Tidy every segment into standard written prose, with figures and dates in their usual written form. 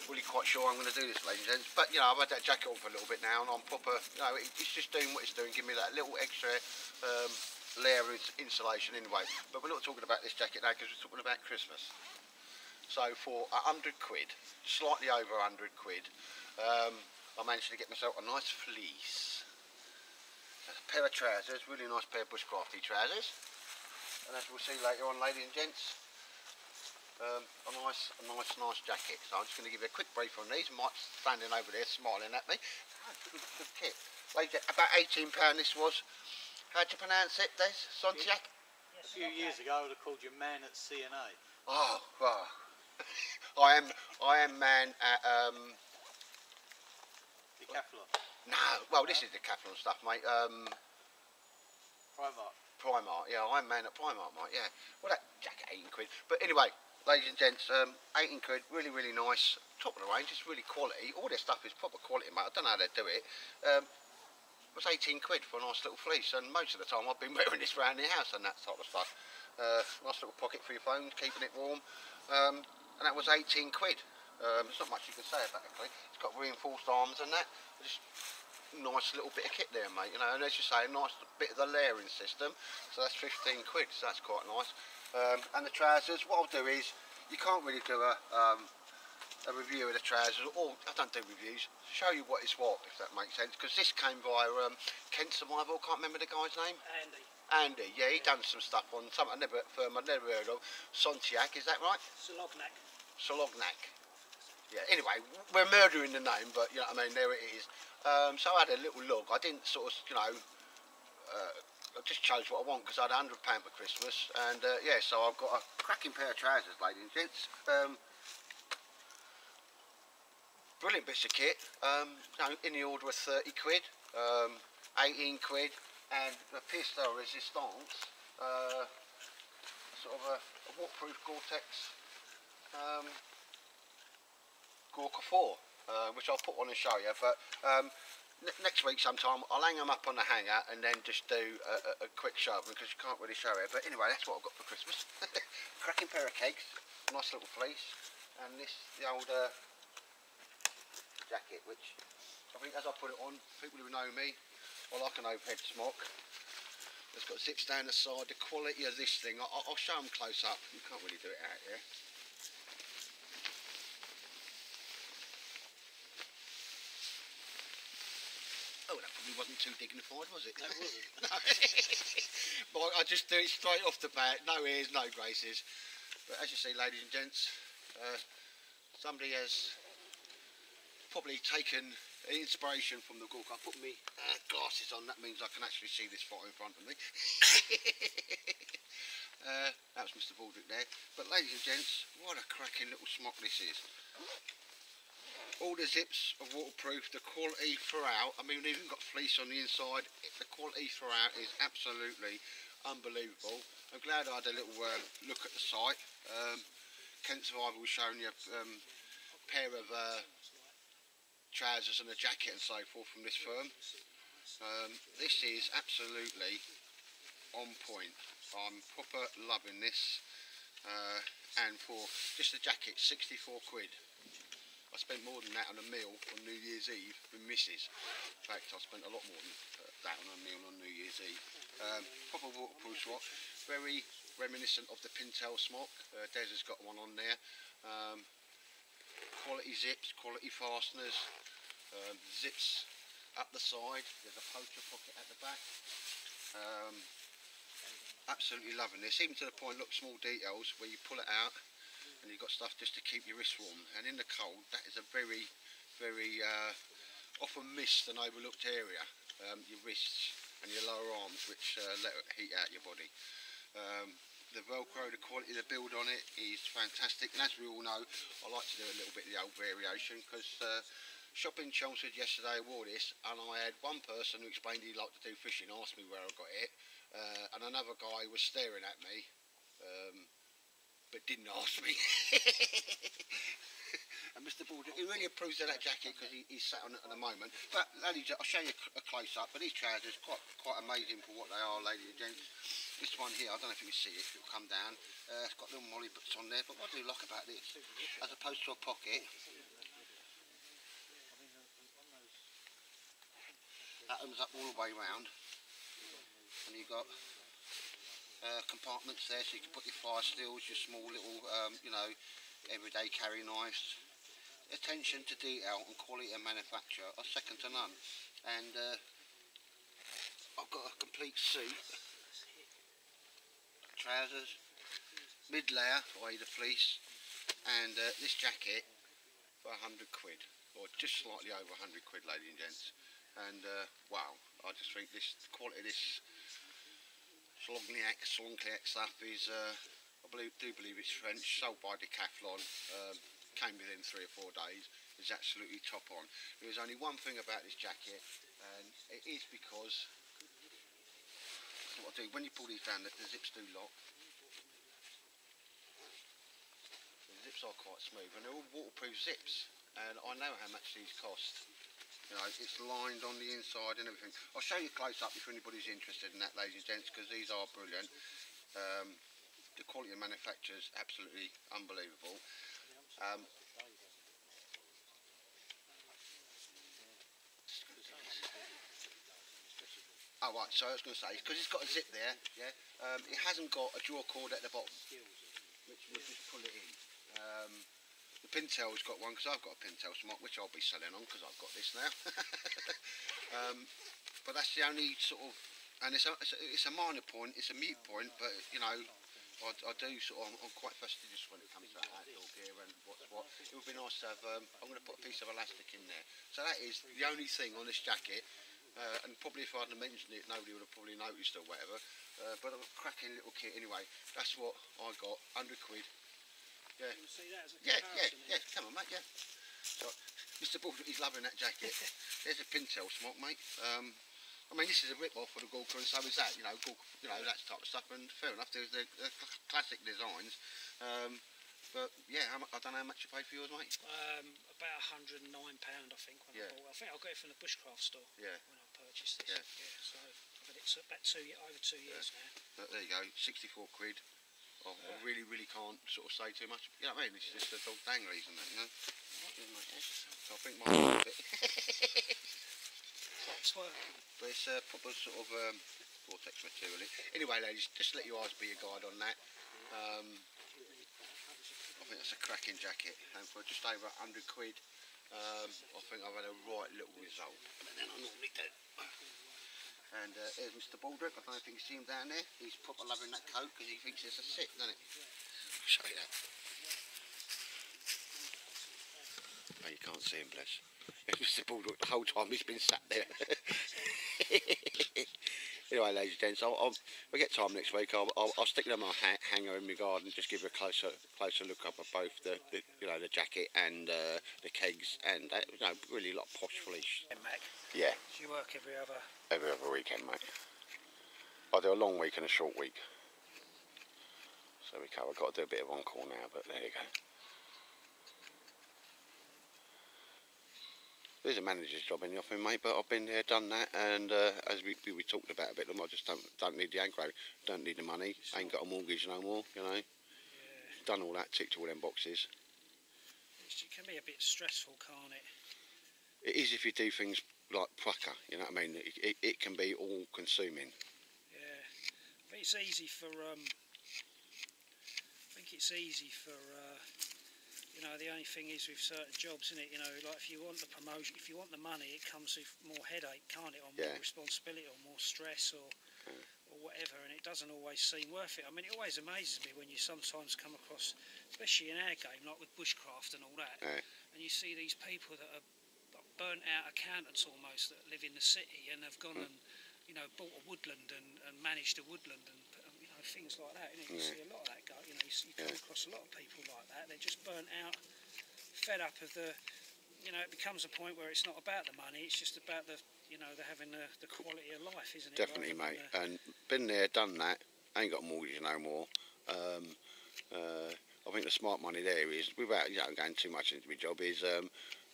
really quite sure I'm going to do this, ladies and gents. But you know, I've had that jacket on for a little bit now, and I'm proper. You know, it's just doing what it's doing, give me that little extra layer of insulation anyway. But we're not talking about this jacket now because we're talking about Christmas. So for £100, slightly over £100, I managed to get myself a nice fleece, a pair of trousers, really nice pair of bushcrafty trousers, and as we'll see later on, ladies and gents, a nice jacket. So I'm just going to give you a quick brief on these. Mike's standing over there smiling at me. Good kit. Ladies, about £18 this was. How'd you pronounce it, Des? Sontiac? A few years ago I would have called you man at CNA. Oh, wow. I am man at Decathlon. No, well this is Decathlon stuff, mate. Primark, yeah, I'm man at Primark, mate, yeah. Well, that jacket, £18. But anyway, ladies and gents, £18, really nice, top of the range, it's really quality. All their stuff is proper quality, mate. I don't know how they do it. It was £18 for a nice little fleece, and most of the time I've been wearing this around the house and that sort of stuff. Nice little pocket for your phone, keeping it warm, and that was £18. There's not much you can say about it, actually. It's got reinforced arms and that. Just nice little bit of kit there, mate. You know, and as you say, a nice bit of the layering system. So that's £15, so that's quite nice. And the trousers, what I'll do is, you can't really do a review of the trousers, or I don't do reviews, show you what is what, if that makes sense, because this came via Kent Survival, can't remember the guy's name? Andy, yeah, he done some stuff on something I'd never heard of. Sontiac, is that right? Solognac. Yeah, anyway, we're murdering the name, but you know what I mean, there it is. So I had a little look. I didn't sort of, you know, I just chose what I want because I had £100 for Christmas, and yeah, so I've got a cracking pair of trousers, ladies and gents. Brilliant bits of kit, you know, in the order of £30, £18, and the pièce de résistance, sort of a waterproof Gore-Tex Gorka 4, which I'll put on and show you. But next week sometime I'll hang them up on the hanger and then just do a quick show of them because you can't really show it. But anyway, that's what I've got for Christmas. Cracking pair of cakes, nice little fleece, and this the old jacket, which I think as I put it on, people who know me, I like an overhead smock. It's got zips down the side. The quality of this thing, I'll show them close up. You can't really do it out here. Oh, that probably wasn't too dignified, was it? No, it wasn't. No. But I just do it straight off the bat, no ears, no graces. But as you see, ladies and gents, somebody has probably taken inspiration from the Gorka. I put my glasses on, that means I can actually see this photo in front of me. That was Mr. Baldrick there. But ladies and gents, what a cracking little smock this is. All the zips are waterproof, the quality throughout, I mean we've even got fleece on the inside, the quality throughout is absolutely unbelievable. I'm glad I had a little look at the site. Kent Survival was showing you a pair of trousers and a jacket and so forth from this firm. This is absolutely on point. I'm proper loving this, and for just the jacket, £64. I spent more than that on a meal on New Year's Eve with Mrs. In fact, I spent a lot more than that on a meal on New Year's Eve. Proper waterproof smock, very reminiscent of the Pintel smock. Des has got one on there. Quality zips, quality fasteners, zips up the side. There's a poacher pocket at the back. Absolutely loving this, even to the point, look, small details where you pull it out and you've got stuff just to keep your wrists warm, and in the cold that is a very often missed and overlooked area, your wrists and your lower arms, which let it heat out your body. The Velcro, the quality of the build on it is fantastic, and as we all know, I like to do a little bit of the old variation, because shopping Chelmsford yesterday I wore this, and I had one person who explained he liked to do fishing, asked me where I got it, and another guy was staring at me, but didn't ask me. And Mr. Baldrick, he really approves of that jacket because he's sat on it at the moment. But ladies, I'll show you a close up. But these trousers quite amazing for what they are, ladies and gents. This one here, I don't know if you can see it, it'll come down. It's got little molly bits on there. But what I do like about this, as opposed to a pocket, That opens up all the way round, and you've got compartments there, so you can put your fire steels, your small little, you know, everyday carry knives. Attention to detail and quality of manufacture are second to none. And I've got a complete suit, trousers, mid-layer, i.e. the fleece, and this jacket for 100 quid, or just slightly over 100 quid, ladies and gents. And wow, I just think this quality of this Slongniak stuff is, I do believe it's French, sold by Decathlon, came within 3 or 4 days, is absolutely top on. There is only one thing about this jacket, and it is because, what I do, when you pull these down, the zips do lock. The zips are quite smooth, and they're all waterproof zips, and I know how much these cost. You know, it's lined on the inside and everything. I'll show you close up if anybody's interested in that, ladies and gents, because these are brilliant. The quality of manufacture is absolutely unbelievable. Oh right, so I was going to say, because it's got a zip there, yeah, it hasn't got a draw cord at the bottom, which will just pull it in. The Pintail's got one, because I've got a Pintail Smart, which I'll be selling on, because I've got this now. But that's the only sort of, and it's a minor point, it's a mute point, but you know, I do sort of, I'm quite fastidious when it comes to outdoor gear and what's what. It would be nice to have, I'm going to put a piece of elastic in there. So that is the only thing on this jacket, and probably if I hadn't mentioned it, nobody would have probably noticed or whatever. But a cracking little kit anyway. That's what I got, 100 quid. Yeah. You see that as a Yeah, comparison, come on mate, yeah. So, Mr. Baldrick, he's loving that jacket. There's a Pintail Smart, mate. I mean, this is a rip-off for the Gawker, and so is that, you know, that type of stuff, and fair enough, there's the classic designs. But yeah, I don't know how much you paid for yours, mate? About £109, I think, when I bought it. I think I got it from the Bushcraft store when I purchased this. Yeah, so I've had it about over 2 years now. But there you go, 64 quid. I really, really can't sort of say too much. You know what I mean? It's just the dog danglies and that, you know? So I think mine's a bit. But it's a proper sort of vortex material. Anyway, ladies, just let your eyes be a guide on that. I think that's a cracking jacket, and for just over 100 quid, I think I've had a right little result. But then I normally do. And here's Mr. Baldrick. I don't know if you can see him down there. He's proper loving that coat because he thinks it's a sit, doesn't it? I'll show you that. Oh, you can't see him, bless. Mr. Baldrick, the whole time he's been sat there. Anyway, ladies and gents, we'll get time next week. I'll stick them on a hanger in my garden, just give you a closer look up at both the you know, the jacket and the kegs, and you know, really like posh fleece. Hey, Mac. Yeah. Do you work every other weekend, mate. I do a long week and a short week. So I've got to do a bit of on-call now, but there you go. There's a manager's job in the offing, mate, but I've been there, done that, and as we talked about a bit, I just don't need the aggro, don't need the money, ain't got a mortgage no more, you know. Yeah. Done all that, ticked all them boxes. It can be a bit stressful, can't it? It is if you do things like plucker, you know what I mean. It can be all consuming. Yeah, I think it's easy for you know, the only thing is with certain jobs, isn't it? You know, like if you want the promotion, if you want the money, it comes with more headache, can't it? Or more responsibility, or more stress, or whatever. And it doesn't always seem worth it. I mean, it always amazes me when you sometimes come across, especially in our game, like with bushcraft and all that, and you see these people that are burnt out accountants almost, that live in the city and have gone and, you know, bought a woodland and managed a woodland and, you know, things like that. You see a lot of that go. You know, you come across a lot of people like that. They're just burnt out, fed up of the, you know, it becomes a point where it's not about the money. It's just about the, you know, they're having the quality of life, isn't it? Definitely, mate. And been there, done that. Ain't got a mortgage no more. I think the smart money there is, without, you know, going too much into my job, is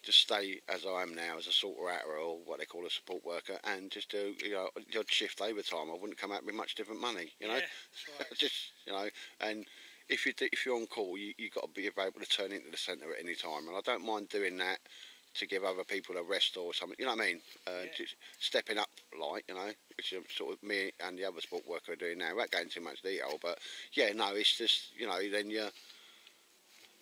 just stay as I am now, as a sorter outer, or what they call a support worker, and just do, you know, the odd shift overtime. I wouldn't come out with much different money, you know. Yeah, that's right. Just, you know, and if you're on call, you got to be able to turn into the centre at any time. And I don't mind doing that to give other people a rest or something. You know what I mean? Just stepping up, like, you know, which is sort of me and the other sport worker are doing now. Without going into too much detail, but yeah, no, it's just, you know, then you're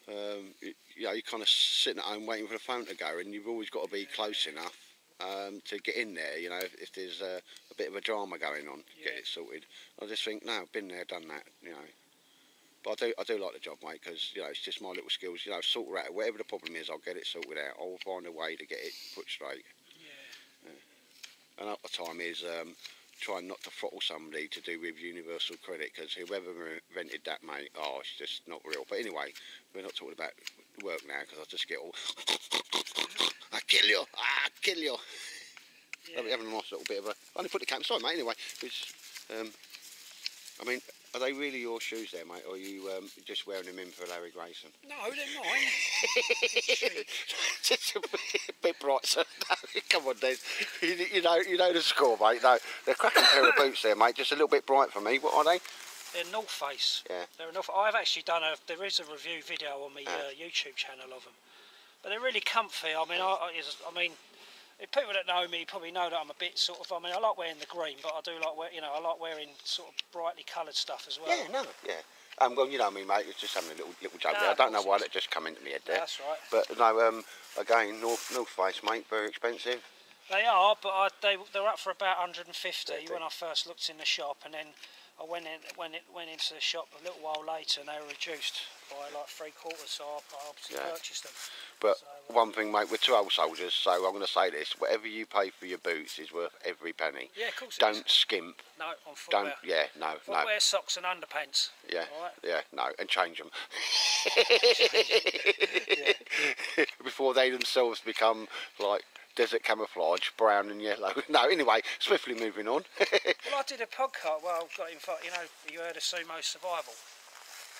kind of sitting at home waiting for the phone to go, and you've always got to be close enough to get in there, you know, if there's a bit of a drama going on, get it sorted. I just think, no, I've been there, done that, you know. But I do like the job, mate, because, you know, it's just my little skills, you know, sort it out. Whatever the problem is, I'll get it sorted out. I'll find a way to get it put straight. And at the time is trying not to throttle somebody to do with universal credit, because whoever rented that, mate, it's just not real. But anyway, we're not talking about work now, because I just get all, I kill you. I'll be having a nice little bit of a, I only put the camera, sorry mate, anyway, which, I mean, are they really your shoes there, mate, or are you just wearing them in for Larry Grayson? No, they're mine. Just a bit bright, sir. Come on, Des. You know the score, mate. No, they're a cracking pair of boots there, mate. Just a little bit bright for me. What are they? They're North Face. Yeah. They're North. I've actually done there is a review video on my YouTube channel of them, but they're really comfy. I mean, if people that know me probably know that I'm a bit sort of. I mean, I like wearing the green, but I do like I like wearing sort of brightly coloured stuff as well. Yeah, no, yeah. Well, you know me, mate. It's just having a little joke there. I don't know why that just come into my head there. That's right. But no, again, North Face, mate. Very expensive. They are, but they're up for about 150 when I first looked in the shop, and then I went into the shop a little while later, and they were reduced by like 3/4. So I obviously purchased them. But one thing, mate, we're two old soldiers, so I'm going to say this: whatever you pay for your boots is worth every penny. Yeah, of course. Don't skimp. No, on footwear. No. Footwear, socks, and underpants. Yeah, right? yeah, no, and change them. Before they themselves become like desert camouflage, brown and yellow. No, anyway, swiftly moving on. Well, I did a podcast. Well, got invited. You know, you heard of Sumo Survival.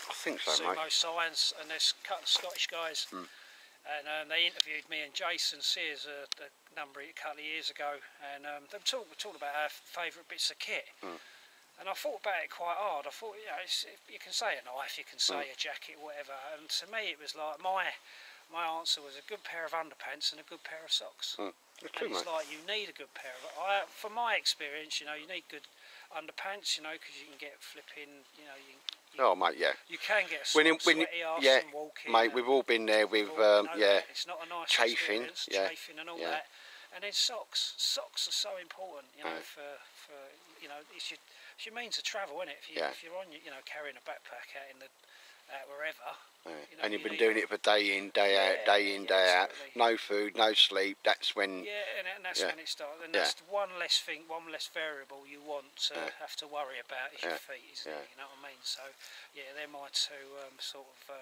I think so, mate. Sumo Science, and there's a couple of Scottish guys. And they interviewed me and Jason Sears a couple of years ago, and they were talking about our favourite bits of kit. And I thought about it quite hard. I thought, you know, you can say a knife, you can say a jacket, whatever. And to me, it was like my answer was a good pair of underpants and a good pair of socks. True, and it's mate. like you need a good pair of. From my experience, you know, you need good underpants, you know, because you can get flipping, you know, oh, mate, yeah. You can get when sweaty arse and walking. Mate, we've all been there with, it's not a nice chafing, chafing and all that. And then socks are so important, you know, for you know, it's your means of travel, isn't it? If you're on, you know, carrying a backpack out wherever. You know, and you've been doing it for day in, day out, day out. No food, no sleep. That's when. Yeah, and that's when it starts. And that's one less variable you want to have to worry about is your feet, isn't it? You know what I mean? So, yeah, they're my two sort of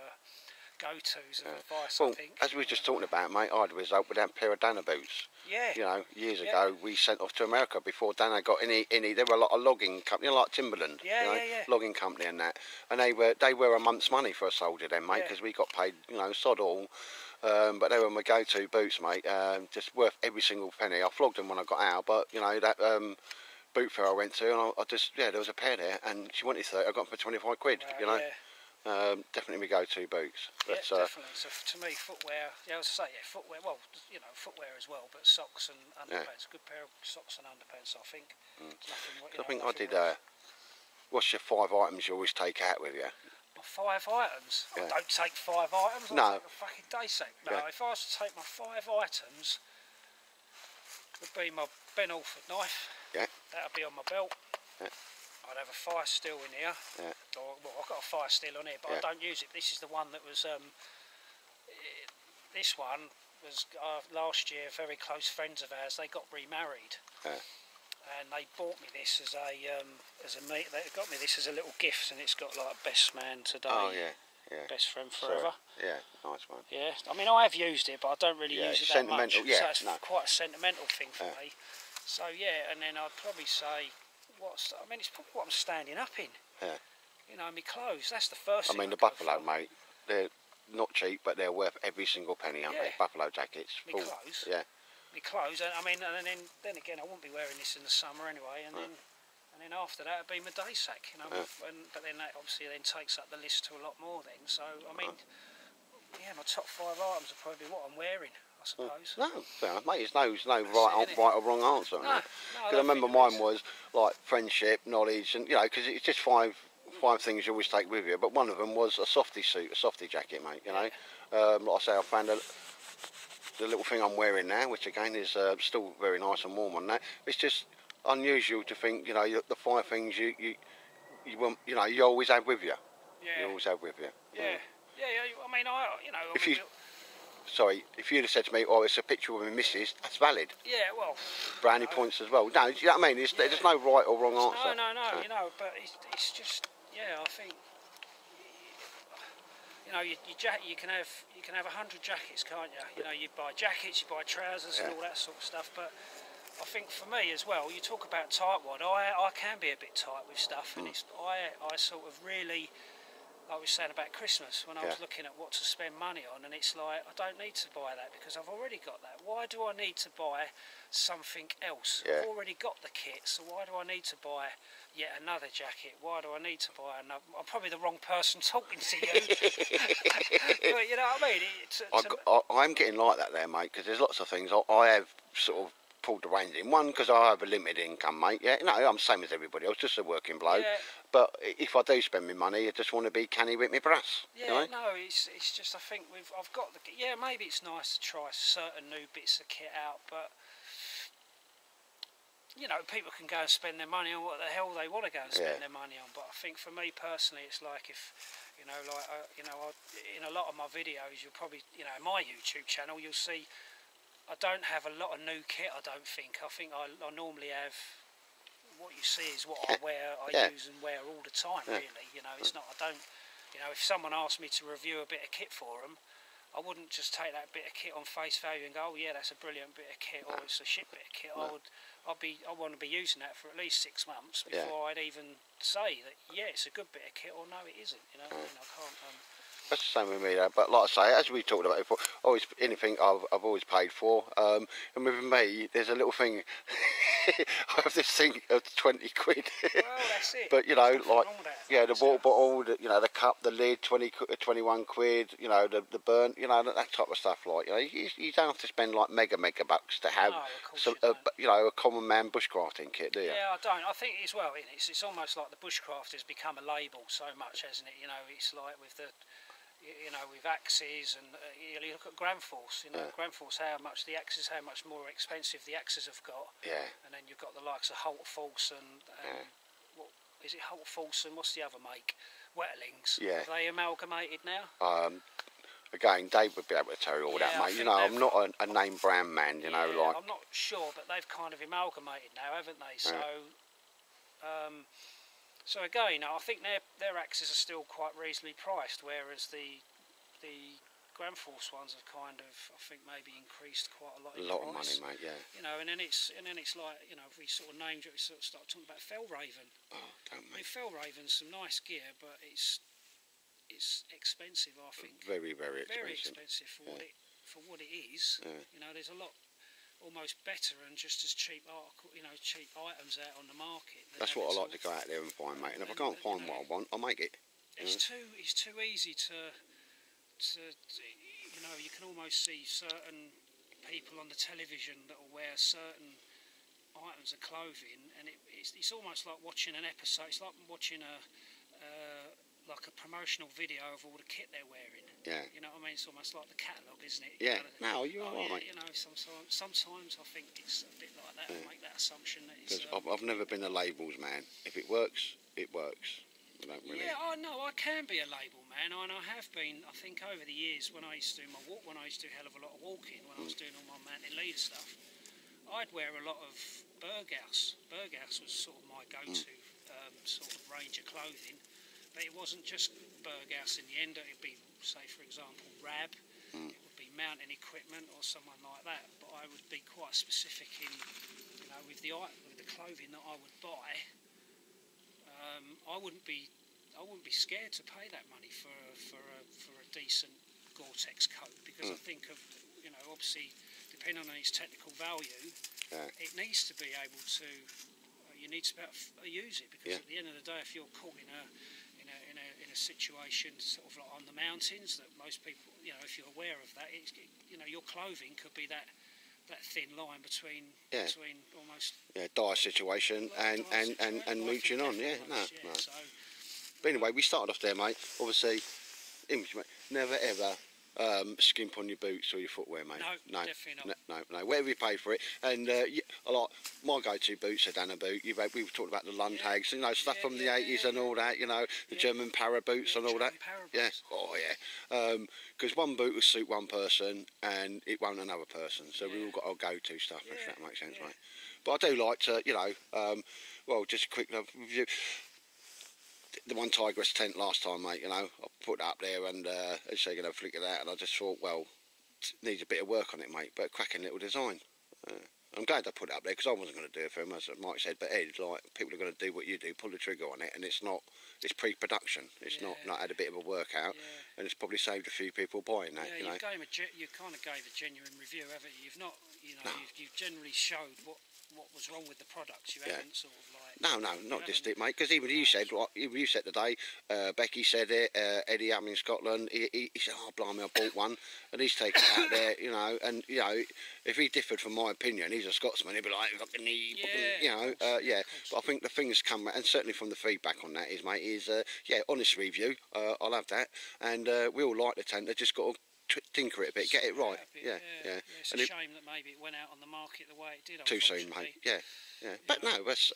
go-tos of advice, I think. As we were just talking about, mate, I had a result with that pair of Dana boots. Yeah. You know, years ago, we sent off to America before Dana got any. There were a lot of logging company, you know, like Timberland. Logging company and that. And they were a month's money for a soldier then, mate, because we got paid, you know, sod all. But they were my go-to boots, mate. Just worth every single penny. I flogged them when I got out, but, you know, that boot fair I went to, and I just, there was a pair there, and she wanted 30. I got them for 25 quid, you know. Definitely my go-to boots. But, definitely. So to me, footwear. Yeah, I was say footwear. Well, you know, footwear as well, but socks and underpants. Good pair of socks and underpants, I think. I think I did. What's your 5 items you always take out with you? My 5 items. I don't take 5 items. I take a fucking day sack. No, if I was to take my 5 items, would be my Ben Alford knife. Yeah. That'd be on my belt. Yeah. I'd have a fire steel in here. Yeah. Well, I've got a fire steel on here, but I don't use it. This is the one that was. This one was last year. Very close friends of ours. They got remarried, and they bought me this as a They got me this as a little gift, and it's got like best man today. Oh yeah. Yeah. Best friend forever. Yeah, nice one. Yeah, I mean I have used it, but I don't really use it that much. Yeah, so it's quite a sentimental thing for me. So yeah, and then I'd probably say. It's probably what I'm standing up in. Yeah. You know, my clothes. That's the first thing. I mean, the Buffalo, mate. They're not cheap, but they're worth every single penny, aren't they? Buffalo jackets. My clothes. Yeah. My clothes. I mean, and then again, I wouldn't be wearing this in the summer anyway. And then after that, it'd be my day sack. You know. But then that obviously then takes up the list to a lot more. Then. So I mean, my top 5 items are probably what I'm wearing. I suppose. No, fair enough, mate. There's no That's right, it, innit? right or wrong answer on No, that. no, Because I remember mine was like friendship, knowledge, and because it's just five things you always take with you. But one of them was a softy suit, a softy jacket, mate. You know, like I say, I found the little thing I'm wearing now, which again is still very nice and warm on that. It's just unusual to think, the five things you want, you always have with you. Yeah. You always have with you. Yeah. Yeah. I mean, If you'd have said to me, "Oh, it's a picture of my missus," that's valid. Yeah. Well. Brownie points as well. No, do you know what I mean? There's no right or wrong answer. No. But it's just, I think. You can have 100 jackets, can't you? You buy jackets, you buy trousers, and all that sort of stuff. But I think for me as well, you talk about tightwad. I can be a bit tight with stuff, and I sort of really, like we were saying about Christmas, when I was looking at what to spend money on, and it's like, I don't need to buy that because I've already got that. Why do I need to buy something else? Yeah. I've already got the kit, so why do I need to buy yet another jacket? Why do I need to buy another? I'm probably the wrong person talking to you. But you know what I mean? I'm getting like that there, mate, because there's lots of things I have sort of pulled the reins in. One, because I have a limited income, mate. Yeah, I'm the same as everybody else, just a working bloke. Yeah. But if I do spend my money, I just want to be canny with my brass. Yeah, no, it's just, I think I've got the, maybe it's nice to try certain new bits of kit out, but people can go and spend their money on what the hell they want to go and spend their money on. But I think for me personally, it's like if, in a lot of my videos, you'll probably, in my YouTube channel, you'll see I don't have a lot of new kit. I don't think. I think I normally have. What you see is what I wear, use and wear all the time. Really, it's not. I don't. If someone asked me to review a bit of kit for them, I wouldn't just take that bit of kit on face value and go, "Oh yeah, that's a brilliant bit of kit," or "It's a shit bit of kit." I want to be using that for at least 6 months before I'd even say that. Yeah, it's a good bit of kit, or no, it isn't. I can't. That's the same with me, but like I say, as we talked about before, always anything I've always paid for. And with me, there's a little thing. I have this thing of 20 quid. Well, that's it. But the water bottle, the cup, the lid, 21 quid. The burnt, that type of stuff. Like, you don't have to spend like mega bucks to have a common man bushcrafting kit, do you? Yeah, I don't. I think as well, it's almost like the bushcraft has become a label so much, hasn't it? It's like with the. With axes, and you look at Granforce, Granforce, how much more expensive the axes have got. Yeah. And then you've got the likes of Holtforce and what is it, Holtforce, and what's the other make? Wetterlings. Yeah. Are they amalgamated now? Again, Dave would be able to tell you all that, mate. I'm not a name brand man, like. I'm not sure, but they've kind of amalgamated now, haven't they? So. So again, I think their axes are still quite reasonably priced, whereas the Granforce ones have kind of, I think, maybe increased quite a lot. A lot of money, mate. Yeah. And then it's like, if we sort of named it, we sort of start talking about Fellraven. Oh, don't mate. I mean, Fellraven's some nice gear, but it's expensive. I think very expensive. Very expensive for what it is. Yeah. There's a lot. Almost better and just as cheap cheap items out on the market. That's what I like to go out there and find, mate. And if I can't find what I want, I'll make it. It's too easy to you can almost see certain people on the television that will wear certain items of clothing, and it's almost like watching an episode. It's like watching a promotional video of all the kit they're wearing. Yeah. You know what I mean? It's almost like the catalogue, isn't it? Yeah. No, you're right. Sometimes I think it's a bit like that. I make that assumption that it's. I've never been a labels man. If it works, it works. I don't really. Yeah, I know. I can be a label man, and I have been. I think over the years when I used to do when I used to do a hell of a lot of walking, when I was doing all my mountain leader stuff, I'd wear a lot of Berghaus. Berghaus was sort of my go-to sort of range of clothing. But it wasn't just Berghaus in the end. It would be, say, for example, Rab. It would be mountain equipment or someone like that. But I would be quite specific in, with the clothing that I would buy. I wouldn't be scared to pay that money for a decent Gore-Tex coat, because I think of, obviously depending on its technical value, it needs to be able to. You need to be able to use it, because at the end of the day, if you're caught in a in a situation sort of like on the mountains that most people, you know, if you're aware of that, you know, your clothing could be that thin line between almost dire situation and mooching on. Yeah, no. So, but anyway, we started off there, mate. Obviously, image, mate. Never ever skimp on your boots or your footwear, mate. No, definitely not. No. Whatever you pay for it. And I like my go-to boots are Dana boot. We've talked about the One Tigris, you know, stuff from the 80s and all that. You know, the German para boots and all that. Yeah. Oh yeah. Because one boot will suit one person and it won't another person. So we've all got our go-to stuff. If that makes sense, mate. But I do like to, you know, well, just a quick review. The One Tigris tent last time, mate, you know, I put it up there and as you going to flick it out, and I just thought, well, it needs a bit of work on it, mate, but a cracking little design. I'm glad I put it up there because I wasn't going to do it for him, as Mike said, but Ed, like, people are going to do what you do, pull the trigger on it, and it's pre-production. It's not had a bit of a workout, and it's probably saved a few people buying that, you know. You kind of gave a genuine review, haven't you? You've not, you know, you've generally showed what was wrong with the products. You haven't sort of like... No, not just it, mate, because even you said today, Becky said it, Eddie up in Scotland, he said, oh, blimey, I bought one, and he's taken it out there, you know, and, you know, if he differed from my opinion, he's a Scotsman, he'd be like, fucking knee, you know, but I think the thing has come, and certainly from the feedback on that is, mate, is, honest review, I'll have that, and we all like the tent, they just got to tinker it a bit, get it right. Yeah. It's a shame that maybe it went out on the market the way it did. Too soon, mate. Yeah. But no, that's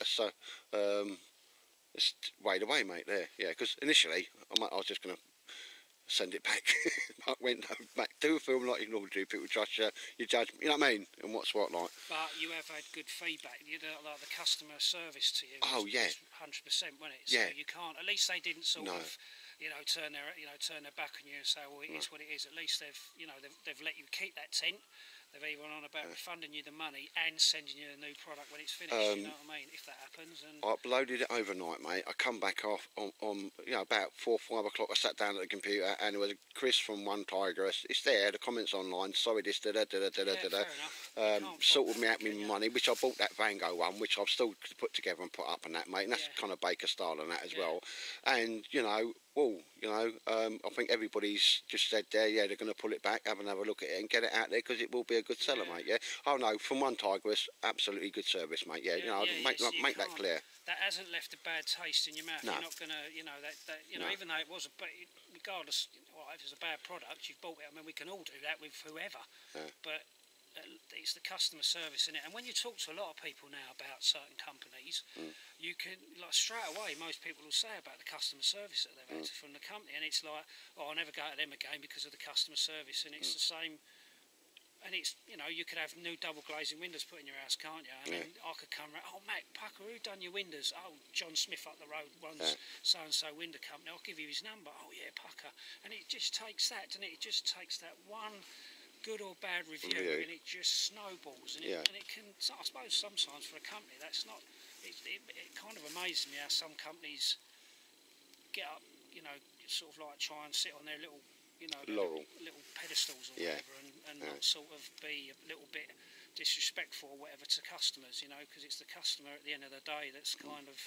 it's way away, mate. There, yeah. Because initially, I was just going to send it back. Mark went back, do a film like you normally do. People trust you, you judge. You know what I mean? And what's what like. But you have had good feedback. You know, like the customer service to you. Oh yeah. 100%, wasn't it? So you can't. At least they didn't sort of. You know, turn their back on you and say, well, it is what it is. At least they've let you keep that tent. They've even on about refunding you the money and sending you a new product when it's finished. You know what I mean? If that happens. And I uploaded it overnight, mate. I come back off on you know, about 4 or 5 o'clock. I sat down at the computer and there was Chris from One Tigris. It's there. The comments online. Sorry, this Fair enough. Sorted me out my money, which I bought that Van Gogh one, which I've still put together and put up and that, mate. And that's kind of Baker style and that as well. And you know. Well, you know, I think everybody's just said there, they're going to pull it back, have another look at it and get it out there because it will be a good seller, mate, Oh, no, from One Tigris, absolutely good service, mate, you know, make that clear. That hasn't left a bad taste in your mouth. You're not going to, you know, even though it was regardless, well, if it's a bad product, you've bought it, I mean, we can all do that with whoever, but it's the customer service in it. And when you talk to a lot of people now about certain companies, you can, like, straight away, most people will say about the customer service that they've had from the company, and it's like, oh, I'll never go to them again because of the customer service. And it's the same. And it's, you know, you could have new double glazing windows put in your house, can't you? I mean, I could come round, oh, Matt Pucker, who done your windows? Oh, John Smith up the road runs so-and-so window company. I'll give you his number. Oh, yeah, Pucker. And it just takes that, doesn't it? It just takes that one good or bad review, and it just snowballs. And it can, I suppose, sometimes for a company, that's not. It kind of amazes me how some companies get up, you know, sort of like try and sit on their little, you know, little pedestals or whatever, and not sort of be a little bit disrespectful or whatever to customers, you know, because it's the customer at the end of the day that's kind of.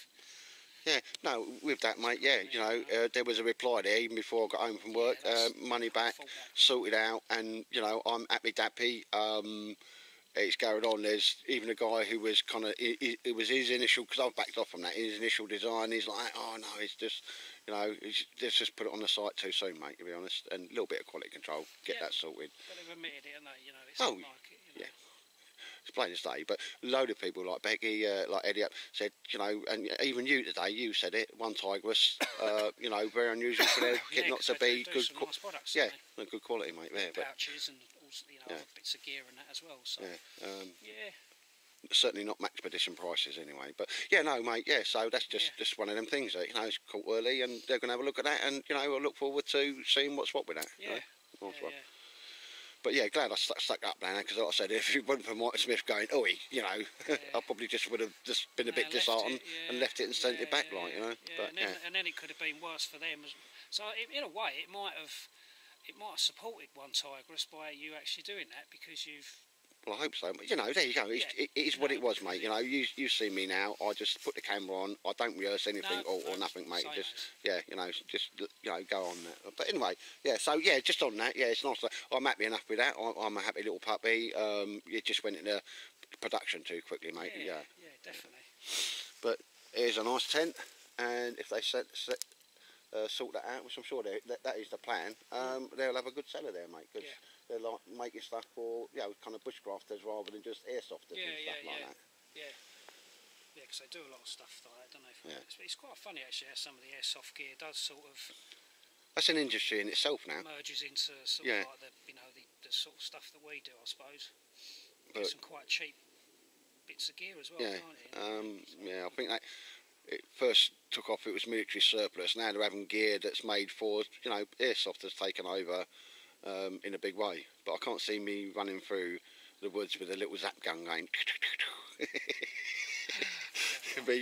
Yeah, no, with that, mate, you know, there was a reply there even before I got home from work, money back, sorted out, and, you know, I'm happy-dappy, it's going on. There's even a guy who was kind of, it was his initial, because I've backed off from that, his initial design, he's like, oh no, it's just, you know, let's just put it on the site too soon, mate, to be honest, and a little bit of quality control, get that sorted. But they've admitted it, and they, you know, it's not like it, you know. It's plain as day, but a load of people like Becky, like Eddie said, you know, and even you today, you said it, One Tigris, you know, very unusual for their kit not to be good, nice products, good quality, mate. Pouches and also, you know, other bits of gear and that as well. So certainly not max edition prices anyway. But no, mate, so that's just one of them things that, you know, it's caught early, and they're going to have a look at that, and you know, I look forward to seeing what's what with that. But glad I stuck up down there, because like I said, if it wasn't for Mike Smith going, oi, you know, I probably just would have just been a bit disheartened and left it and sent it back, like, you know. But, and then it could have been worse for them. So in a way, it might have supported One Tigris by you actually doing that, because you've Well, I hope so. But, you know, there you go. It is what it was, mate. You know, you see me now. I just put the camera on. I don't rehearse anything or nothing, mate. Just, yeah, you know, just, you know, go on that. But anyway, yeah, so, yeah, just on that, yeah, it's nice. I'm happy enough with that. I'm a happy little puppy. It just went into production too quickly, mate. Yeah, definitely. But here's a nice tent, and if they sort that out, which I'm sure that is the plan, they'll have a good seller there, mate, because they're like making stuff for, you know, kind of bushcrafters rather than just airsofters and stuff like that. Yeah, because they do a lot of stuff like that, don't they? It's quite funny actually how some of the airsoft gear does sort of... That's an industry in itself now. Merges into sort of like the, you know, the sort of stuff that we do, I suppose. Get some quite cheap bits of gear as well, can't it? Yeah, I think that it first took off, it was military surplus. Now they're having gear that's made for, you know, airsoft has taken over in a big way. But I can't see me running through the woods with a little zap gun going.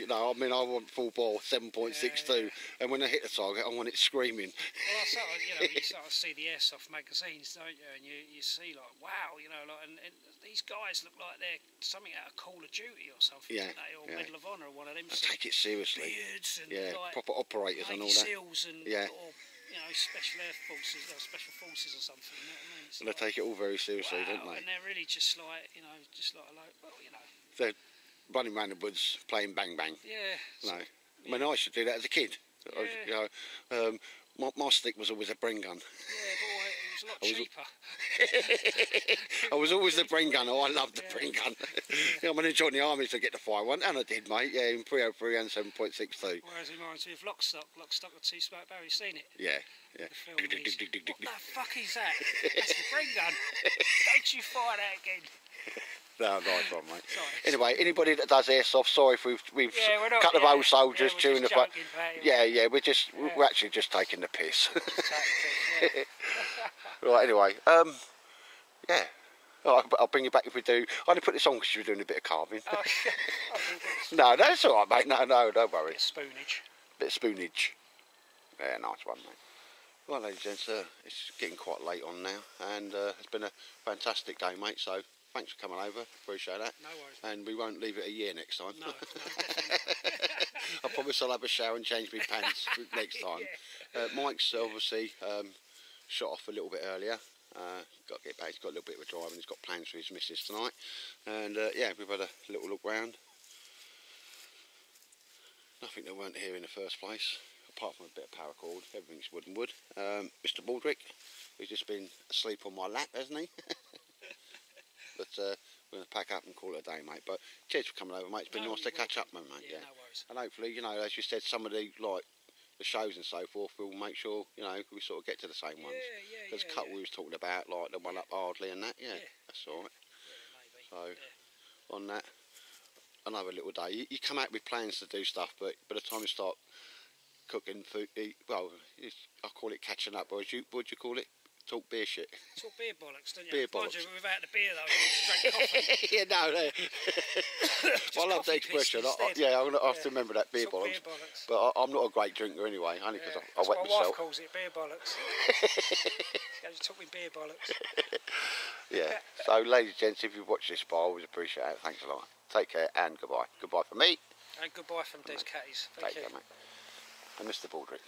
No, I mean, I want full bore 7.62, and when I hit the target, I want it screaming. Well, I sort of, you know, you sort of see the airsoft magazines, don't you? And you see like, wow, you know, like, and these guys look like they're something out of Call of Duty or something, don't they? Or Medal of Honor, one of them. I take it seriously. Beards and like proper operators and all that. SEALs and or, you know, special air forces or special forces or something. You know what I mean? And they take it all very seriously, don't they? And they're really just like, you know, well, you know. They're running around the woods playing bang bang. Yeah. No, I mean, I used to do that as a kid. Yeah. You know, my stick was always a Bren gun. Yeah, but it was a lot cheaper. I was always the Bren gunner. I loved the Bren gun. You know, when I joined the army to get to fire one, and I did, mate. Yeah, in 303 and 7.62. Whereas it reminds me of Lockstock with Two Smoke Barry. Seen it? Yeah. The film what the fuck is that? That's the Bren gun. Don't you fire that again. No, nice one, mate. Sorry. Anyway, anybody that does airsoft, sorry if we've cut the old soldiers during the fight. We're actually just taking the piss. Right, anyway, yeah. I'll bring you back if we do. I only put this on because you were doing a bit of carving. Oh, no, that's all right, mate. No, don't worry. Bit of spoonage. Yeah, nice one, mate. Well, ladies and gents, it's getting quite late on now, and it's been a fantastic day, mate, so thanks for coming over, appreciate that. No worries. And we won't leave it a year next time. No, definitely. I promise I'll have a shower and change my pants next time. Mike's obviously shot off a little bit earlier. Got to get back, he's got a little bit of a drive and he's got plans for his missus tonight. And yeah, we've had a little look round. Nothing that weren't here in the first place, apart from a bit of paracord. Everything's wood and wood. Mr. Baldrick, who's just been asleep on my lap, hasn't he? But we're going to pack up and call it a day, mate. But cheers for coming over, mate. It's been nice to catch up, mate. Yeah, no worries. And hopefully, you know, as you said, some of the the shows and so forth, we'll make sure, you know, we sort of get to the same ones. There's a couple we was talking about, like the one up Ardley and that. Yeah, that's all right. So on that, another little day. You come out with plans to do stuff, but by the time you start cooking food, well, I call it catching up. Or what'd you call it? Talk beer shit. Talk beer bollocks, don't you? Beer bollocks. Without the beer though, you drink coffee. Yeah, no. I love the expression. I have to remember that, beer bollocks. But I'm not a great drinker anyway, only because I wet myself. My wife calls it beer bollocks. She's talking beer bollocks. Yeah. So, ladies and gents, if you've watched this, I always appreciate it. Thanks a lot. Take care and goodbye. Goodbye from me. And goodbye from Des Catties. Thank you. Take care, mate. And Mr. Baldrick.